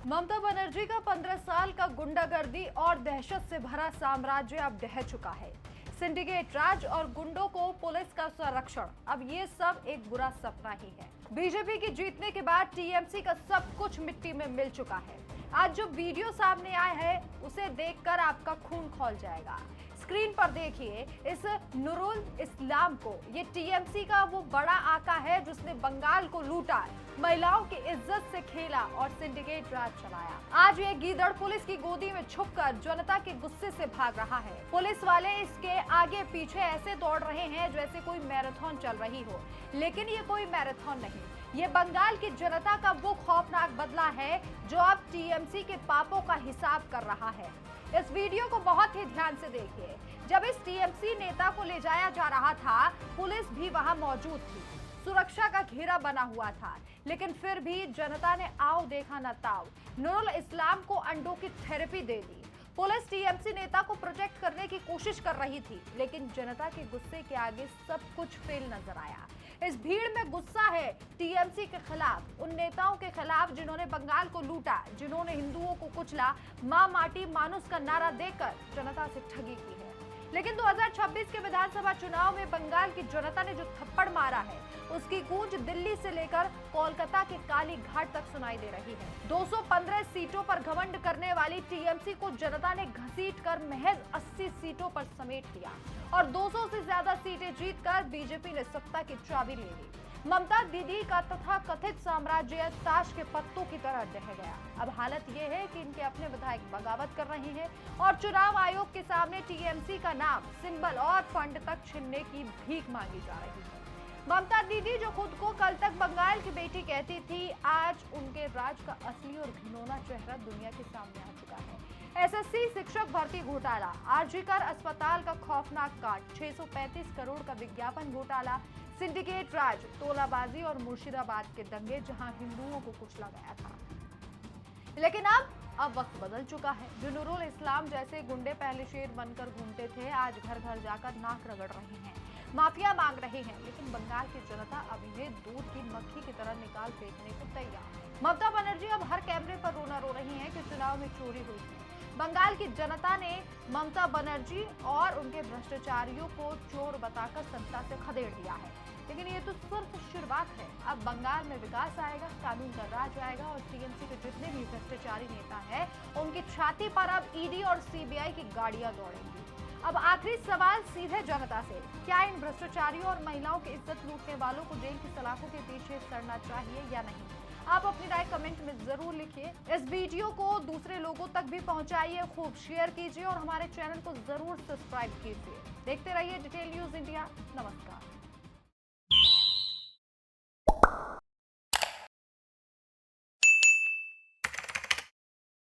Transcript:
ममता बनर्जी का 15 साल का गुंडागर्दी और दहशत से भरा साम्राज्य अब ढह चुका है। सिंडिकेट राज और गुंडों को पुलिस का संरक्षण, अब ये सब एक बुरा सपना ही है। बीजेपी की जीतने के बाद टीएमसी का सब कुछ मिट्टी में मिल चुका है। आज जो वीडियो सामने आया है उसे देखकर आपका खून खौल जाएगा। स्क्रीन पर देखिए इस नूरुल इस्लाम को। ये टीएमसी का वो बड़ा आका है जिसने बंगाल को लूटा, महिलाओं की इज्जत से खेला और सिंडिकेट राज चलाया। आज ये गीदड़ पुलिस की गोदी में छुपकर जनता के गुस्से से भाग रहा है। पुलिस वाले इसके आगे पीछे ऐसे दौड़ रहे हैं जैसे कोई मैराथन चल रही हो, लेकिन ये कोई मैराथन नहीं। ये बंगाल की जनता का वो खौफनाक बदला है जो अब टीएमसी के पापों का हिसाब कर रहा है। इस वीडियो को बहुत ही ध्यान से देखिए। जब इस टीएमसी नेता को ले जाया जा रहा था, पुलिस भी वहां मौजूद थी, सुरक्षा का घेरा बना हुआ था, लेकिन फिर भी जनता ने आओ देखा न ताओ, नूरुल इस्लाम को अंडों की थेरेपी दे दी। पुलिस टीएमसी नेता को प्रोटेक्ट करने की कोशिश कर रही थी, लेकिन जनता के गुस्से के आगे सब कुछ फेल नजर आया। इस भीड़ में गुस्सा है टीएमसी के खिलाफ, उन नेताओं के खिलाफ जिन्होंने बंगाल को लूटा, जिन्होंने हिंदुओं को कुचला, मां माटी मानुस का नारा देकर जनता से ठगी की है। लेकिन 2026 के विधानसभा चुनाव में बंगाल की जनता ने जो थप्पड़ मारा है, उसकी गूंज दिल्ली से लेकर कोलकाता के काली घाट तक सुनाई दे रही है। 215 सीटों पर घमंड करने वाली टीएमसी को जनता ने घसीटकर महज 80 सीटों पर समेट लिया और 200 से ज्यादा सीटें जीतकर बीजेपी ने सत्ता की चाबी ले ली। ममता दीदी का तथा कथित साम्राज्य ताश के पत्तों की तरह ढह गया। अब हालत यह है कि इनके अपने विधायक बगावत कर रहे हैं और चुनाव आयोग के सामने टीएमसी का नाम, सिंबल और फंड तक छीनने की भीख मांगी जा रही है। ममता दीदी जो खुद को कल तक बंगाल की बेटी कहती थी, आज उनके राज का असली और घिनौना चेहरा दुनिया के सामने आ चुका है। एसएससी शिक्षक भर्ती घोटाला, आरजीकर अस्पताल का खौफनाक कांड, 635 करोड़ का विज्ञापन घोटाला, सिंडिकेट राज, तोलाबाजी और मुर्शिदाबाद के दंगे जहां हिंदुओं को कुचला गया था। लेकिन अब वक्त बदल चुका है। जो नूरुल इस्लाम जैसे गुंडे पहले शेर बनकर घूमते थे, आज घर घर जाकर नाक रगड़ रहे हैं, माफिया मांग रहे हैं, लेकिन बंगाल की जनता अब इन्हें दूध की मक्खी की तरह निकाल फेंकने को तैयार है। ममता बनर्जी अब हर कैमरे पर रोना रो रही हैं कि चुनाव में चोरी हुई थी। बंगाल की जनता ने ममता बनर्जी और उनके भ्रष्टाचारियों को चोर बताकर सत्ता से खदेड़ दिया है, लेकिन ये तो सिर्फ शुरुआत है। अब बंगाल में विकास आएगा, कानून का राज आएगा और टीएमसी के जितने भी भ्रष्टाचारी नेता हैं, उनकी छाती पर अब ईडी और सीबीआई की गाड़ियां दौड़ेंगी। अब आखिरी सवाल सीधे जनता से, क्या इन भ्रष्टाचारियों और महिलाओं की इज्जत लूटने वालों को जेल की सलाखों के पीछे सड़ना चाहिए या नहीं? आप अपनी राय कमेंट में जरूर लिखिए। इस वीडियो को दूसरे लोगों तक भी पहुंचाइए, खूब शेयर कीजिए और हमारे चैनल को जरूर सब्सक्राइब कीजिए। देखते रहिए डिटेल न्यूज इंडिया। नमस्कार।